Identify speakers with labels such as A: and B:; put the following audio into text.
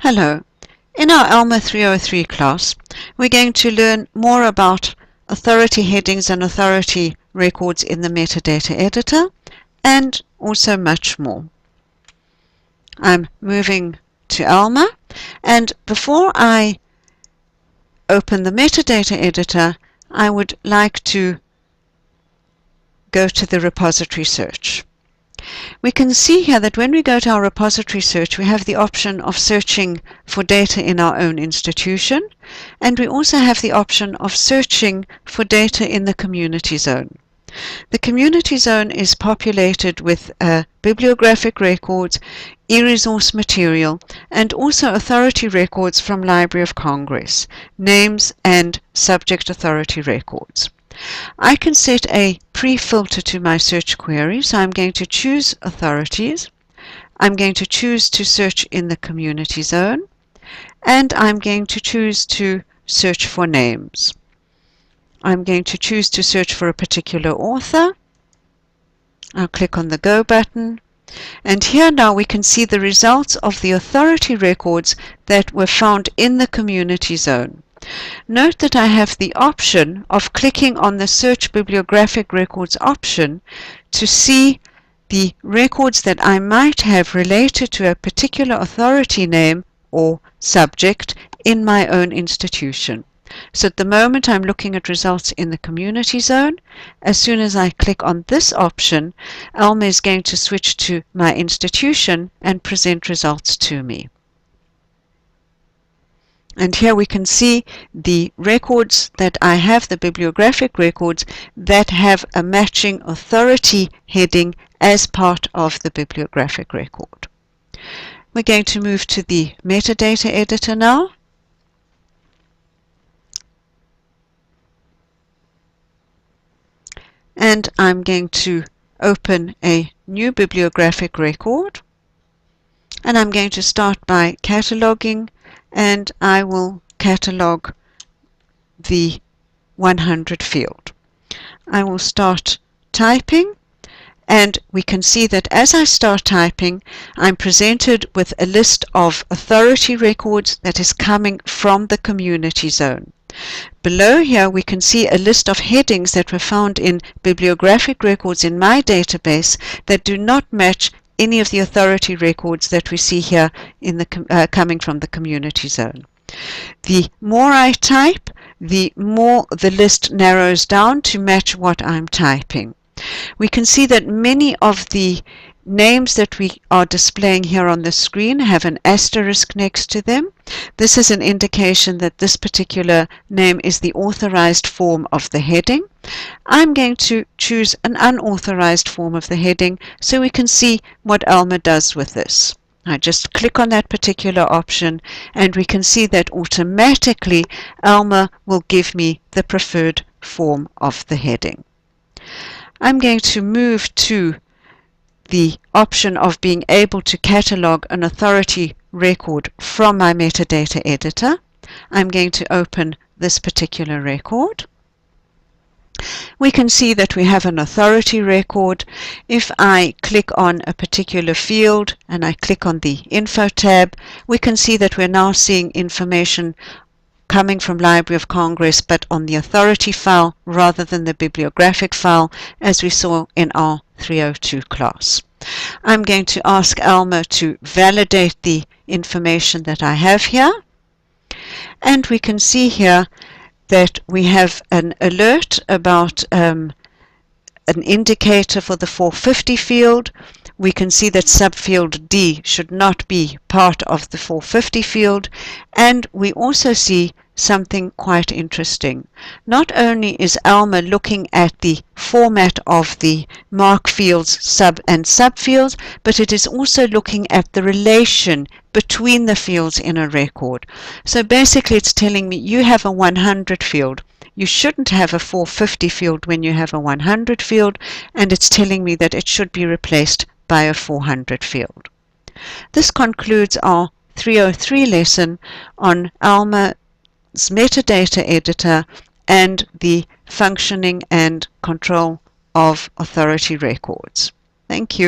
A: Hello. In our Alma 303 class, we're going to learn more about authority headings and authority records in the metadata editor, and also much more. I'm moving to Alma, and before I open the metadata editor, I would like to go to the repository search. We can see here that when we go to our repository search, we have the option of searching for data in our own institution, and we also have the option of searching for data in the community zone. The community zone is populated with bibliographic records, e-resource material, and also authority records from Library of Congress, names and subject authority records. I can set a pre-filter to my search query, so I'm going to choose authorities. I'm going to choose to search in the community zone, and I'm going to choose to search for names. I'm going to choose to search for a particular author. I'll click on the Go button, and here now we can see the results of the authority records that were found in the community zone. Note that I have the option of clicking on the Search Bibliographic Records option to see the records that I might have related to a particular authority name or subject in my own institution. So at the moment I'm looking at results in the community zone. As soon as I click on this option, Alma is going to switch to my institution and present results to me. And here we can see the records that I have, the bibliographic records that have a matching authority heading as part of the bibliographic record. We're going to move to the metadata editor now. And I'm going to open a new bibliographic record. And I'm going to start by cataloging, and I will catalog the 100 field. I will start typing, and we can see that as I start typing, I'm presented with a list of authority records that is coming from the community zone. Below here we can see a list of headings that were found in bibliographic records in my database that do not match any of the authority records that we see here in the coming from the community zone. The more I type, the more the list narrows down to match what I'm typing. We can see that many of the names that we are displaying here on the screen have an asterisk next to them. This is an indication that this particular name is the authorized form of the heading. I'm going to choose an unauthorized form of the heading so we can see what Alma does with this. I just click on that particular option, and we can see that automatically Alma will give me the preferred form of the heading. I'm going to move to the option of being able to catalog an authority record from my metadata editor. I'm going to open this particular record. We can see that we have an authority record. If I click on a particular field and I click on the Info tab, we can see that we're now seeing information coming from Library of Congress, but on the authority file rather than the bibliographic file, as we saw in our 302 class. I'm going to ask Alma to validate the information that I have here, and we can see here that we have an alert about an indicator for the 450 field. We can see that subfield D should not be part of the 450 field, and we also see something quite interesting. Not only is Alma looking at the format of the mark fields, sub and subfields, but it is also looking at the relation between the fields in a record. So basically it's telling me you have a 100 field. You shouldn't have a 450 field when you have a 100 field, and it's telling me that it should be replaced by a 400 field. This concludes our 303 lesson on Alma's metadata editor and the functioning and control of authority records. Thank you.